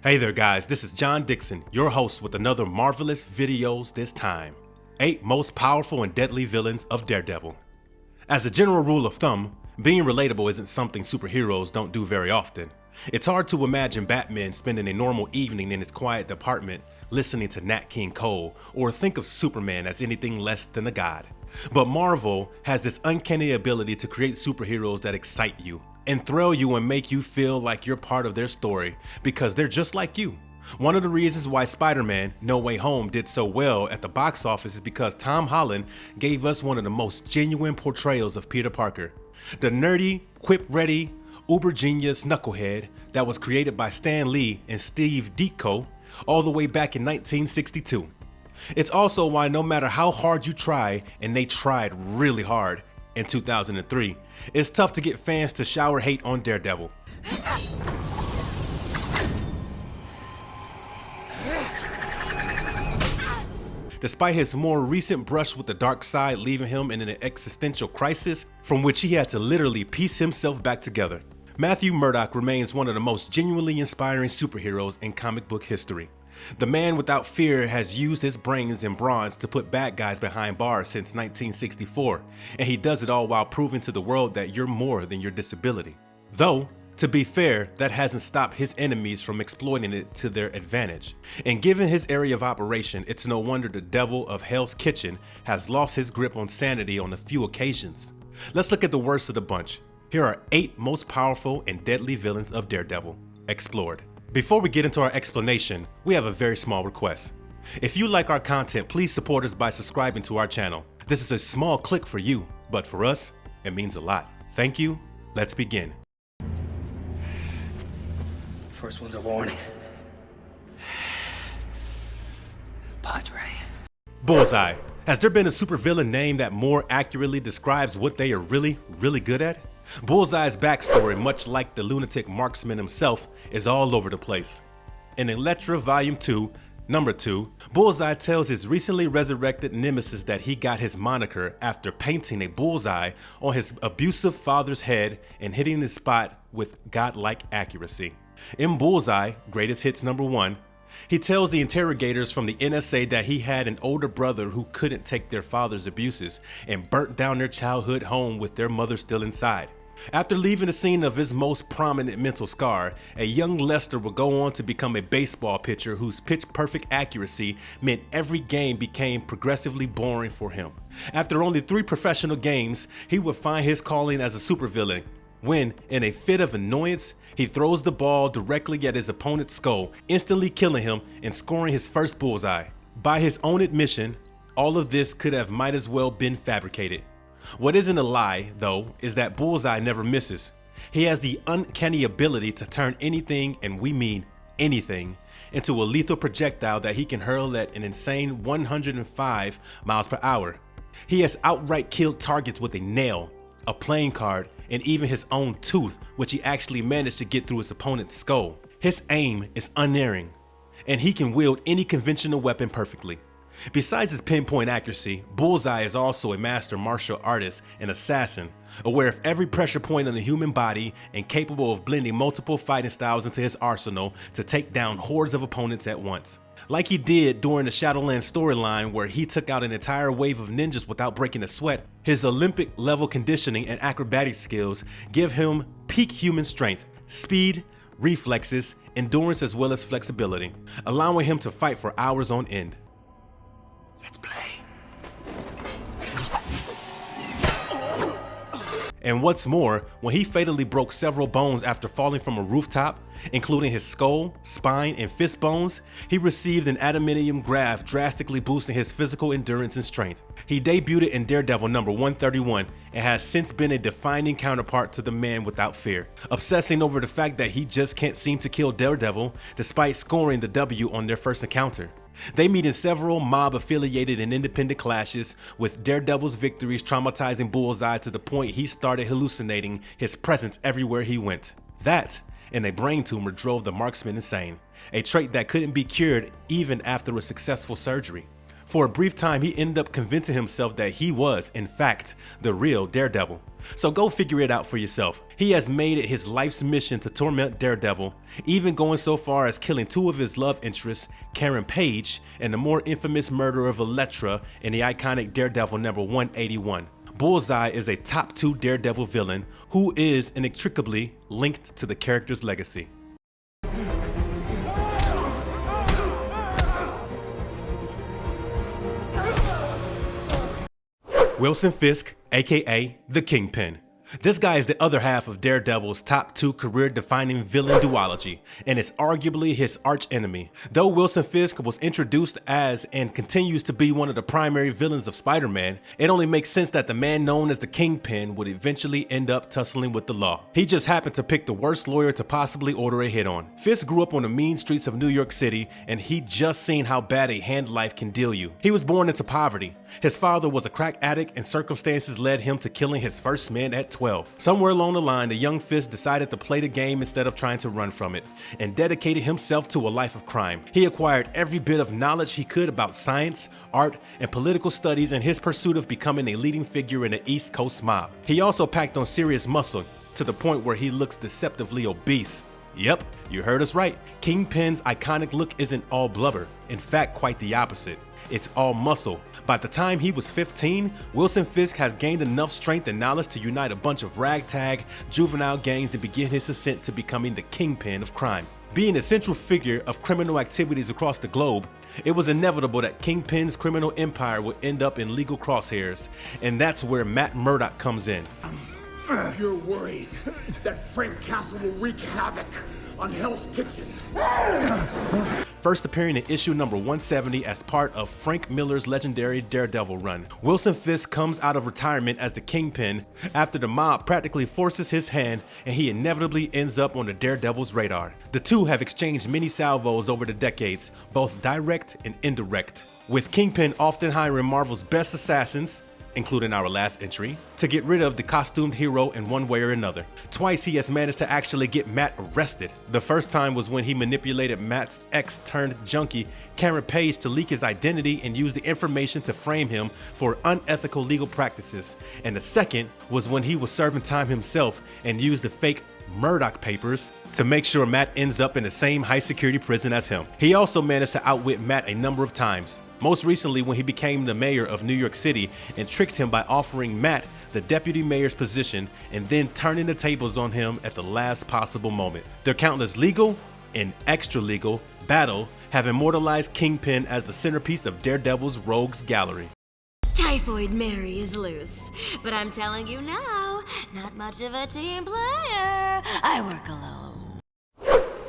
Hey there guys, this is John Dixon, your host with another marvelous videos this time. 8 most powerful and deadly villains of Daredevil. As a general rule of thumb, being relatable isn't something superheroes don't do very often. It's hard to imagine Batman spending a normal evening in his quiet apartment listening to Nat King Cole, or think of Superman as anything less than a god. But Marvel has this uncanny ability to create superheroes that excite you, enthrall you, and make you feel like you're part of their story because they're just like you. One of the reasons why Spider-Man No Way Home did so well at the box office is because Tom Holland gave us one of the most genuine portrayals of Peter Parker. The nerdy, quip-ready, uber genius knucklehead that was created by Stan Lee and Steve Ditkoall all the way back in 1962. It's also why no matter how hard you try, and they tried really hard in 2003, it's tough to get fans to shower hate on Daredevil. Despite his more recent brush with the dark side leaving him in an existential crisis from which he had to literally piece himself back together, Matthew Murdock remains one of the most genuinely inspiring superheroes in comic book history. The man without fear has used his brains and brawns to put bad guys behind bars since 1964, and he does it all while proving to the world that you're more than your disability. Though, to be fair, that hasn't stopped his enemies from exploiting it to their advantage. And given his area of operation, it's no wonder the devil of Hell's Kitchen has lost his grip on sanity on a few occasions. Let's look at the worst of the bunch. Here are 8 most powerful and deadly villains of Daredevil, explored. Before we get into our explanation, we have a very small request. If you like our content, please support us by subscribing to our channel. This is a small click for you, but for us, it means a lot. Thank you. Let's begin. First one's a warning. Padre. Bullseye. Has there been a supervillain name that more accurately describes what they are really good at? Bullseye's backstory, much like the lunatic marksman himself, is all over the place. In Elektra Volume 2, Number 2, Bullseye tells his recently resurrected nemesis that he got his moniker after painting a bullseye on his abusive father's head and hitting the spot with godlike accuracy. In Bullseye, Greatest Hits Number 1, he tells the interrogators from the NSA that he had an older brother who couldn't take their father's abuses and burnt down their childhood home with their mother still inside. After leaving the scene of his most prominent mental scar, a young Lester would go on to become a baseball pitcher whose pitch-perfect accuracy meant every game became progressively boring for him. After only 3 professional games, he would find his calling as a supervillain when, in a fit of annoyance, he throws the ball directly at his opponent's skull, instantly killing him and scoring his first bullseye. By his own admission, all of this could have might as well been fabricated. What isn't a lie, though, is that Bullseye never misses. He has the uncanny ability to turn anything, and we mean anything, into a lethal projectile that he can hurl at an insane 105 miles per hour. He has outright killed targets with a nail, a playing card, and even his own tooth, which he actually managed to get through his opponent's skull. His aim is unerring, and he can wield any conventional weapon perfectly. Besides his pinpoint accuracy, Bullseye is also a master martial artist and assassin, aware of every pressure point on the human body and capable of blending multiple fighting styles into his arsenal to take down hordes of opponents at once. Like he did during the Shadowlands storyline where he took out an entire wave of ninjas without breaking a sweat, his Olympic level conditioning and acrobatic skills give him peak human strength, speed, reflexes, endurance, as well as flexibility, allowing him to fight for hours on end. Let's play. And what's more, when he fatally broke several bones after falling from a rooftop, including his skull, spine, and fist bones, he received an adamantium graft, drastically boosting his physical endurance and strength. He debuted in Daredevil number 131 and has since been a defining counterpart to the man without fear, obsessing over the fact that he just can't seem to kill Daredevil despite scoring the W on their first encounter. They meet in several mob-affiliated and independent clashes, with Daredevil's victories traumatizing Bullseye to the point he started hallucinating his presence everywhere he went. That, and a brain tumor, drove the marksman insane, a trait that couldn't be cured even after a successful surgery. For a brief time, he ended up convincing himself that he was, in fact, the real Daredevil. So go figure it out for yourself. He has made it his life's mission to torment Daredevil, even going so far as killing two of his love interests, Karen Page and the more infamous murder of Elektra in the iconic Daredevil number 181. Bullseye is a top 2 Daredevil villain who is inextricably linked to the character's legacy. Wilson Fisk, aka the Kingpin. This guy is the other half of Daredevil's top 2 career-defining villain duology, and is arguably his arch-enemy. Though Wilson Fisk was introduced as and continues to be one of the primary villains of Spider-Man, it only makes sense that the man known as the Kingpin would eventually end up tussling with the law. He just happened to pick the worst lawyer to possibly order a hit on. Fisk grew up on the mean streets of New York City, and he'd just seen how bad a hand life can deal you. He was born into poverty. His father was a crack addict, and circumstances led him to killing his first man at 12. Somewhere along the line, the young Fisk decided to play the game instead of trying to run from it, and dedicated himself to a life of crime. He acquired every bit of knowledge he could about science, art, and political studies in his pursuit of becoming a leading figure in the East Coast mob. He also packed on serious muscle, to the point where he looks deceptively obese. Yep, you heard us right. Kingpin's iconic look isn't all blubber. In fact, quite the opposite. It's all muscle. By the time he was 15, Wilson Fisk has gained enough strength and knowledge to unite a bunch of ragtag, juvenile gangs and begin his ascent to becoming the Kingpin of crime. Being a central figure of criminal activities across the globe, it was inevitable that Kingpin's criminal empire would end up in legal crosshairs, and that's where Matt Murdock comes in. You're worried that Frank Castle will wreak havoc on Hell's Kitchen. First appearing in issue number 170 as part of Frank Miller's legendary Daredevil run, Wilson Fisk comes out of retirement as the Kingpin after the mob practically forces his hand, and he inevitably ends up on the Daredevil's radar. The two have exchanged many salvos over the decades, both direct and indirect, with Kingpin often hiring Marvel's best assassins, including our last entry, to get rid of the costumed hero in one way or another. Twice he has managed to actually get Matt arrested. The first time was when he manipulated Matt's ex-turned-junkie Karen Page to leak his identity and use the information to frame him for unethical legal practices. And the second was when he was serving time himself and used the fake Murdock papers to make sure Matt ends up in the same high-security prison as him. He also managed to outwit Matt a number of times. Most recently when he became the mayor of New York City and tricked him by offering Matt the deputy mayor's position and then turning the tables on him at the last possible moment. Their countless legal and extra-legal battle have immortalized Kingpin as the centerpiece of Daredevil's rogues gallery. Typhoid Mary is loose, but I'm telling you now, not much of a team player. I work alone.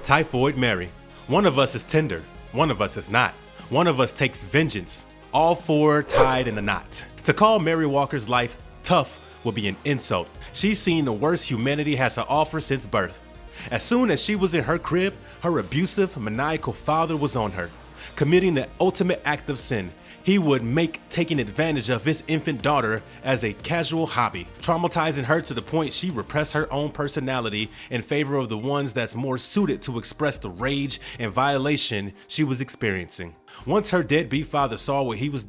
Typhoid Mary. One of us is tender, one of us is not. One of us takes vengeance, all four tied in a knot. To call Mary Walker's life tough would be an insult. She's seen the worst humanity has to offer since birth. As soon as she was in her crib, her abusive, maniacal father was on her, committing the ultimate act of sin. He would make taking advantage of his infant daughter as a casual hobby, traumatizing her to the point she repressed her own personality in favor of the ones that's more suited to express the rage and violation she was experiencing. Once her deadbeat father saw what he was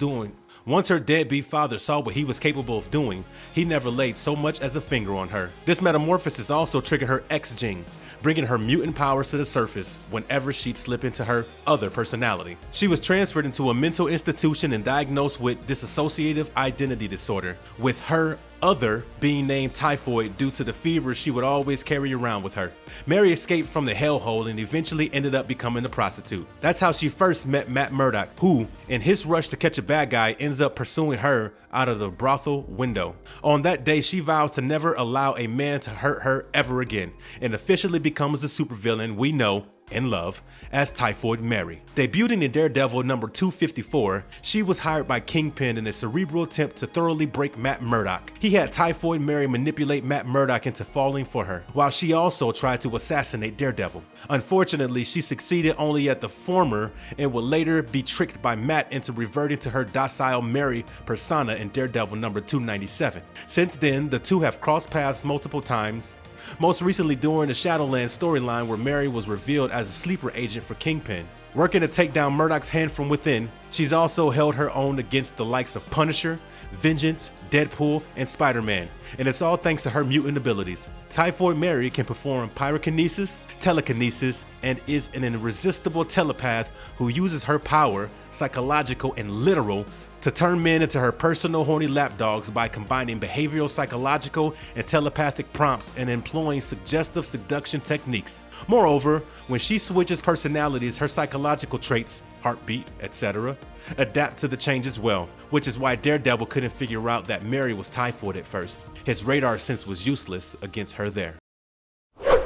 capable of doing, he never laid so much as a finger on her. This metamorphosis also triggered her X-Gene, bringing her mutant powers to the surface whenever she'd slip into her other personality. She was transferred into a mental institution and diagnosed with dissociative identity disorder, with her other being named Typhoid due to the fever she would always carry around with her. Mary escaped from the hellhole and eventually ended up becoming a prostitute. That's how she first met Matt Murdock, who, in his rush to catch a bad guy, ends up pursuing her out of the brothel window. On that day, she vows to never allow a man to hurt her ever again, and officially becomes the supervillain we know and love as Typhoid Mary. Debuting in Daredevil number 254, she was hired by Kingpin in a cerebral attempt to thoroughly break Matt Murdock. He had Typhoid Mary manipulate Matt Murdock into falling for her, while she also tried to assassinate Daredevil. Unfortunately, she succeeded only at the former and would later be tricked by Matt into reverting to her docile Mary persona in Daredevil number 297. Since then, the two have crossed paths multiple times, most recently during the Shadowlands storyline where Mary was revealed as a sleeper agent for Kingpin. Working to take down Murdock's hand from within, she's also held her own against the likes of Punisher, Vengeance, Deadpool, and Spider-Man, and it's all thanks to her mutant abilities. Typhoid Mary can perform pyrokinesis, telekinesis, and is an irresistible telepath who uses her power, psychological and literal, to turn men into her personal horny lapdogs by combining behavioral, psychological, and telepathic prompts and employing suggestive seduction techniques. Moreover, when she switches personalities, her psychological traits, heartbeat, etc., adapt to the change as well, which is why Daredevil couldn't figure out that Mary was typhoid at first. His radar sense was useless against her there.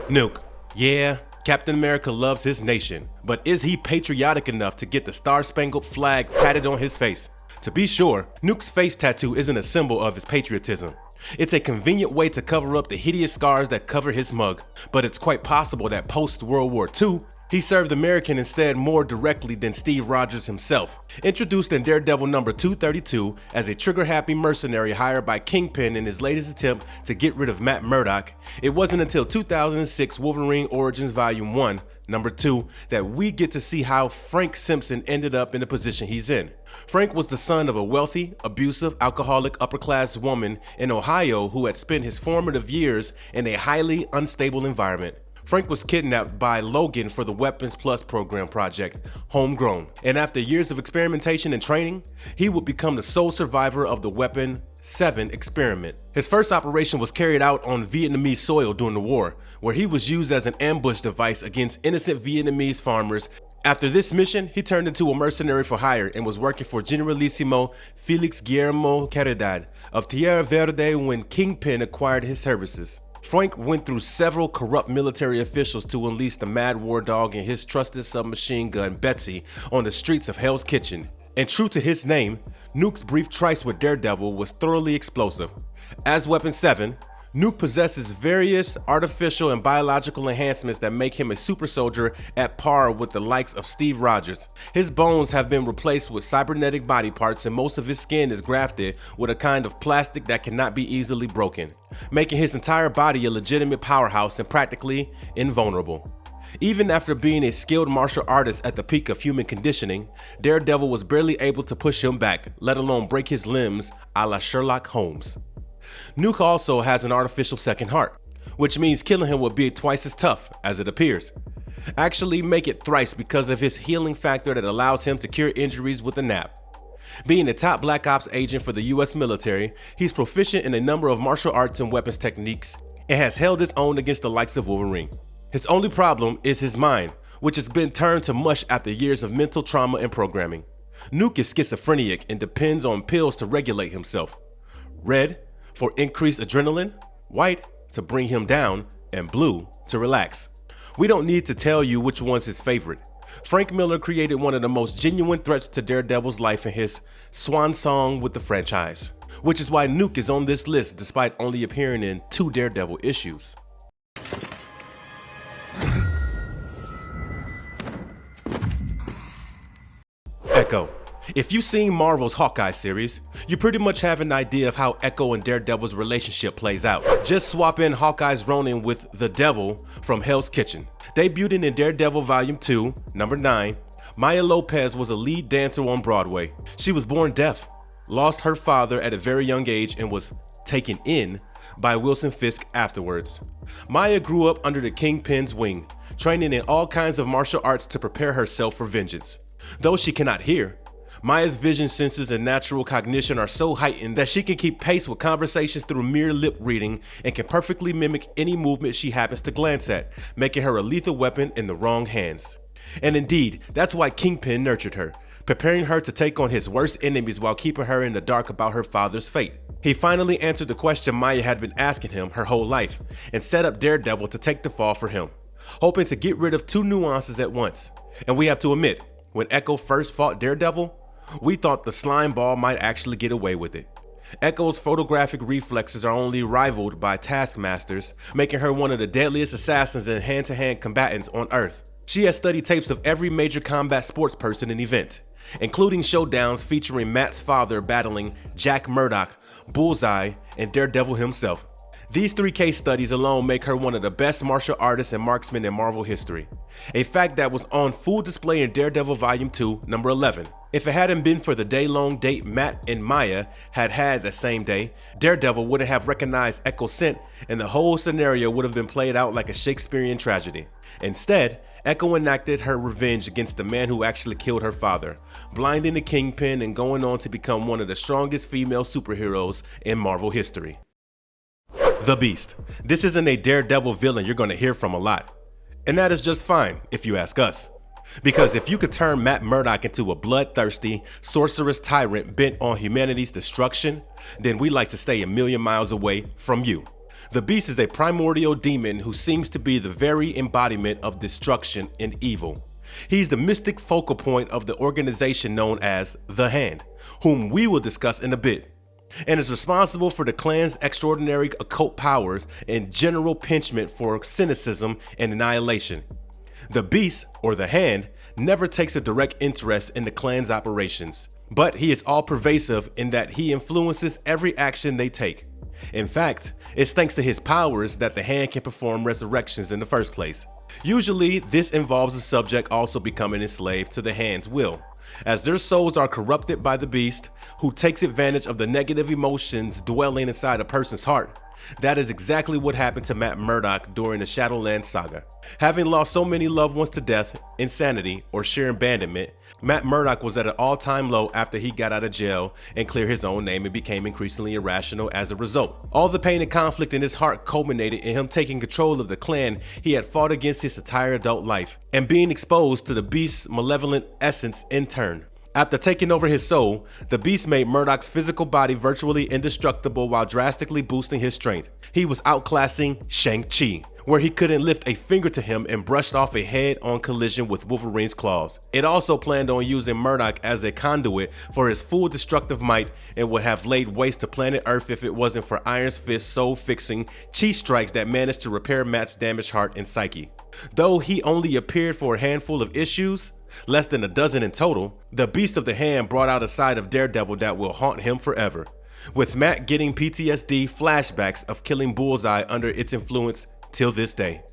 Nuke. Yeah, Captain America loves his nation, but is he patriotic enough to get the Star-Spangled Flag tatted on his face? To be sure, Nuke's face tattoo isn't a symbol of his patriotism. It's a convenient way to cover up the hideous scars that cover his mug, but it's quite possible that post-World War II, he served American instead more directly than Steve Rogers himself. Introduced in Daredevil number 232 as a trigger-happy mercenary hired by Kingpin in his latest attempt to get rid of Matt Murdock, it wasn't until 2006 Wolverine Origins Volume 1, number 2, that we get to see how Frank Simpson ended up in the position he's in. Frank was the son of a wealthy, abusive, alcoholic, upper-class woman in Ohio who had spent his formative years in a highly unstable environment. Frank was kidnapped by Logan for the Weapons Plus program project, Homegrown, and after years of experimentation and training, he would become the sole survivor of the Weapon 7 experiment. His first operation was carried out on Vietnamese soil during the war, where he was used as an ambush device against innocent Vietnamese farmers. After this mission, he turned into a mercenary for hire and was working for Generalissimo Felix Guillermo Caridad of Tierra Verde when Kingpin acquired his services. Frank went through several corrupt military officials to unleash the mad war dog and his trusted submachine gun Betsy on the streets of Hell's Kitchen. And true to his name, Nuke's brief tryst with Daredevil was thoroughly explosive. As Weapon 7, Nuke possesses various artificial and biological enhancements that make him a super soldier at par with the likes of Steve Rogers. His bones have been replaced with cybernetic body parts and most of his skin is grafted with a kind of plastic that cannot be easily broken, making his entire body a legitimate powerhouse and practically invulnerable. Even after being a skilled martial artist at the peak of human conditioning, Daredevil was barely able to push him back, let alone break his limbs a la Sherlock Holmes. Nuke also has an artificial second heart, which means killing him would be twice as tough as it appears. Actually make it thrice because of his healing factor that allows him to cure injuries with a nap. Being a top Black Ops agent for the US military, he's proficient in a number of martial arts and weapons techniques and has held his own against the likes of Wolverine. His only problem is his mind, which has been turned to mush after years of mental trauma and programming. Nuke is schizophrenic and depends on pills to regulate himself. Red for increased adrenaline, white to bring him down, and blue to relax. We don't need to tell you which one's his favorite. Frank Miller created one of the most genuine threats to Daredevil's life in his swan song with the franchise, which is why Nuke is on this list despite only appearing in 2 Daredevil issues. Echo. If you've seen Marvel's Hawkeye series, you pretty much have an idea of how Echo and Daredevil's relationship plays out. Just swap in Hawkeye's Ronin with the Devil from Hell's Kitchen. Debuting in Daredevil Volume 2, number 9, Maya Lopez was a lead dancer on Broadway. She was born deaf, lost her father at a very young age, and was taken in by Wilson Fisk afterwards. Maya grew up under the Kingpin's wing, training in all kinds of martial arts to prepare herself for vengeance. Though she cannot hear, Maya's vision senses and natural cognition are so heightened that she can keep pace with conversations through mere lip reading and can perfectly mimic any movement she happens to glance at, making her a lethal weapon in the wrong hands. And indeed, that's why Kingpin nurtured her, preparing her to take on his worst enemies while keeping her in the dark about her father's fate. He finally answered the question Maya had been asking him her whole life and set up Daredevil to take the fall for him, hoping to get rid of 2 nuances at once. And we have to admit, when Echo first fought Daredevil, we thought the slime ball might actually get away with it. Echo's photographic reflexes are only rivaled by Taskmaster's, making her one of the deadliest assassins and hand-to-hand combatants on Earth. She has studied tapes of every major combat sports person and event, including showdowns featuring Matt's father battling Jack Murdock, Bullseye, and Daredevil himself. These 3 case studies alone make her one of the best martial artists and marksmen in Marvel history. A fact that was on full display in Daredevil Volume 2, number 11. If it hadn't been for the day-long date Matt and Maya had the same day, Daredevil wouldn't have recognized Echo's scent and the whole scenario would have been played out like a Shakespearean tragedy. Instead, Echo enacted her revenge against the man who actually killed her father, blinding the Kingpin and going on to become one of the strongest female superheroes in Marvel history. The Beast. This isn't a Daredevil villain you're going to hear from a lot. And that is just fine, if you ask us. Because if you could turn Matt Murdock into a bloodthirsty, sorcerous tyrant bent on humanity's destruction, then we'd like to stay a million miles away from you. The Beast is a primordial demon who seems to be the very embodiment of destruction and evil. He's the mystic focal point of the organization known as The Hand, whom we will discuss in a bit, and is responsible for the clan's extraordinary occult powers and general penchant for cynicism and annihilation. The Beast, or The Hand, never takes a direct interest in the clan's operations, but he is all-pervasive in that he influences every action they take. In fact, it's thanks to his powers that the Hand can perform resurrections in the first place. Usually, this involves the subject also becoming enslaved to the Hand's will, as their souls are corrupted by the Beast, who takes advantage of the negative emotions dwelling inside a person's heart. That is exactly what happened to Matt Murdock during the Shadowland saga. Having lost so many loved ones to death, insanity, or sheer abandonment, Matt Murdock was at an all-time low after he got out of jail and cleared his own name and became increasingly irrational as a result. All the pain and conflict in his heart culminated in him taking control of the clan he had fought against his entire adult life and being exposed to the Beast's malevolent essence in turn. After taking over his soul, the Beast made Murdock's physical body virtually indestructible while drastically boosting his strength. He was outclassing Shang-Chi, where he couldn't lift a finger to him and brushed off a head-on collision with Wolverine's claws. It also planned on using Murdock as a conduit for his full destructive might and would have laid waste to planet Earth if it wasn't for Iron Fist's soul-fixing chi strikes that managed to repair Matt's damaged heart and psyche. Though he only appeared for a handful of issues, less than a dozen in total, the Beast of the Hand brought out a side of Daredevil that will haunt him forever, with Matt getting PTSD flashbacks of killing Bullseye under its influence till this day.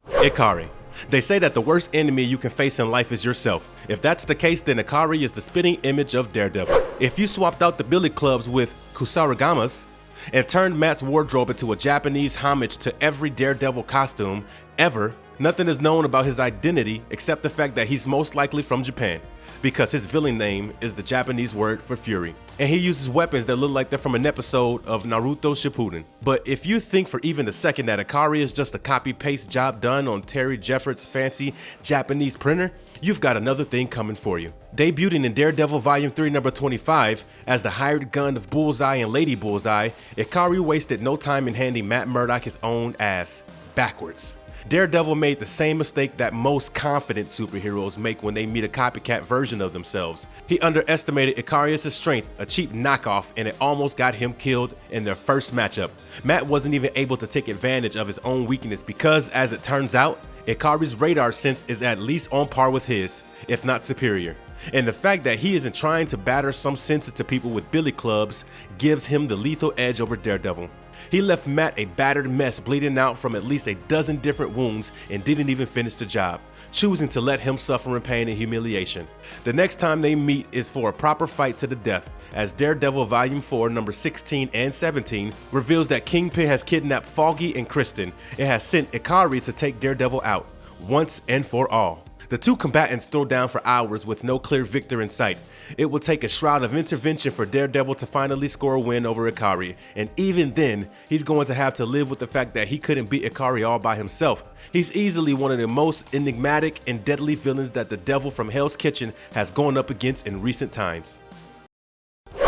IKARI. They say that the worst enemy you can face in life is yourself. If that's the case, then IKARI is the spitting image of Daredevil. If you swapped out the billy clubs with kusaragamas and turned Matt's wardrobe into a Japanese homage to every Daredevil costume ever, nothing is known about his identity except the fact that he's most likely from Japan, because his villain name is the Japanese word for fury, and he uses weapons that look like they're from an episode of Naruto Shippuden. But if you think for even a second that IKARI is just a copy-paste job done on Terry Jeffords' fancy Japanese printer, you've got another thing coming for you. Debuting in Daredevil Volume 3 number 25 as the hired gun of Bullseye and Lady Bullseye, IKARI wasted no time in handing Matt Murdock his own ass backwards. Daredevil made the same mistake that most confident superheroes make when they meet a copycat version of themselves. He underestimated IKARI's strength, a cheap knockoff, and it almost got him killed in their first matchup. Matt wasn't even able to take advantage of his own weakness because, as it turns out, IKARI's radar sense is at least on par with his, if not superior. And the fact that he isn't trying to batter some sensitive people with billy clubs gives him the lethal edge over Daredevil. He left Matt a battered mess bleeding out from at least a dozen different wounds and didn't even finish the job, choosing to let him suffer in pain and humiliation. The next time they meet is for a proper fight to the death, as Daredevil Volume 4 number 16 and 17 reveals that Kingpin has kidnapped Foggy and Kristen and has sent IKARI to take Daredevil out, once and for all. The two combatants throw down for hours with no clear victor in sight. It will take a shroud of intervention for Daredevil to finally score a win over IKARI, and even then, he's going to have to live with the fact that he couldn't beat IKARI all by himself. He's easily one of the most enigmatic and deadly villains that the devil from Hell's Kitchen has gone up against in recent times.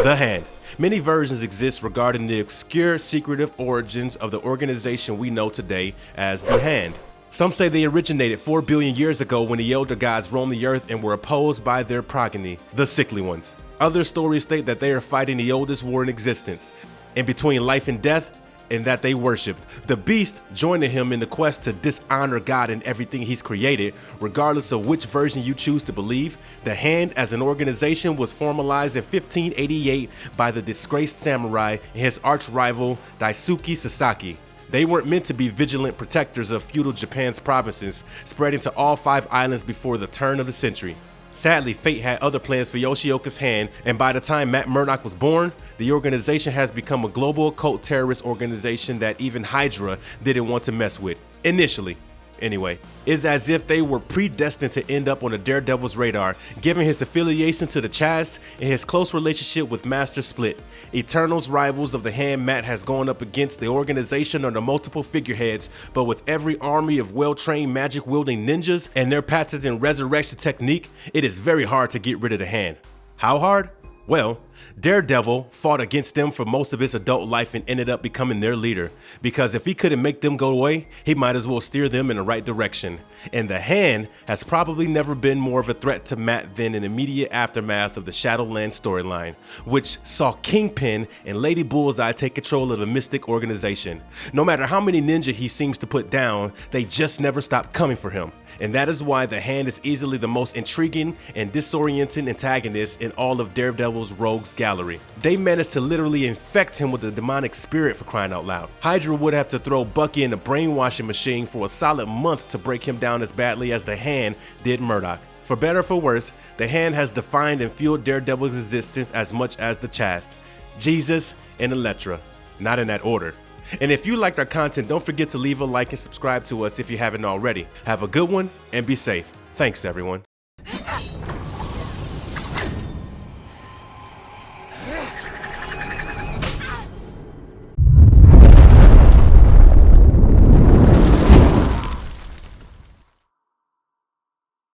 The Hand. Many versions exist regarding the obscure, secretive origins of the organization we know today as the Hand. Some say they originated 4 billion years ago when the Elder Gods roamed the earth and were opposed by their progeny, the Sickly Ones. Other stories state that they are fighting the oldest war in existence, and between life and death, and that they worshipped. The Beast joining him in the quest to dishonor God in everything he's created, regardless of which version you choose to believe. The Hand as an organization was formalized in 1588 by the disgraced samurai and his arch rival Daisuke Sasaki. They weren't meant to be vigilant protectors of feudal Japan's provinces, spreading to all 5 islands before the turn of the century. Sadly, fate had other plans for Yoshioka's Hand, and by the time Matt Murdock was born, the organization has become a global occult terrorist organization that even Hydra didn't want to mess with, initially. Anyway, it's as if they were predestined to end up on the Daredevil's radar, given his affiliation to the Chast and his close relationship with Master Split. Eternals rivals of the Hand, Matt has gone up against the organization under multiple figureheads, but with every army of well-trained magic-wielding ninjas and their patented resurrection technique, it is very hard to get rid of the Hand. How hard? Well, Daredevil fought against them for most of his adult life and ended up becoming their leader, because if he couldn't make them go away, he might as well steer them in the right direction. And the Hand has probably never been more of a threat to Matt than an immediate aftermath of the Shadowlands storyline, which saw Kingpin and Lady Bullseye take control of the Mystic organization. No matter how many ninja he seems to put down, they just never stop coming for him. And that is why the Hand is easily the most intriguing and disorienting antagonist in all of Daredevil's rogues gallery. They managed to literally infect him with a demonic spirit, for crying out loud. Hydra would have to throw Bucky in a brainwashing machine for a solid month to break him down as badly as the Hand did Murdock. For better or for worse, the Hand has defined and fueled Daredevil's existence as much as the Chast, Jesus, and Elektra, not in that order. And if you liked our content, don't forget to leave a like and subscribe to us if you haven't already. Have a good one and be safe. Thanks, everyone.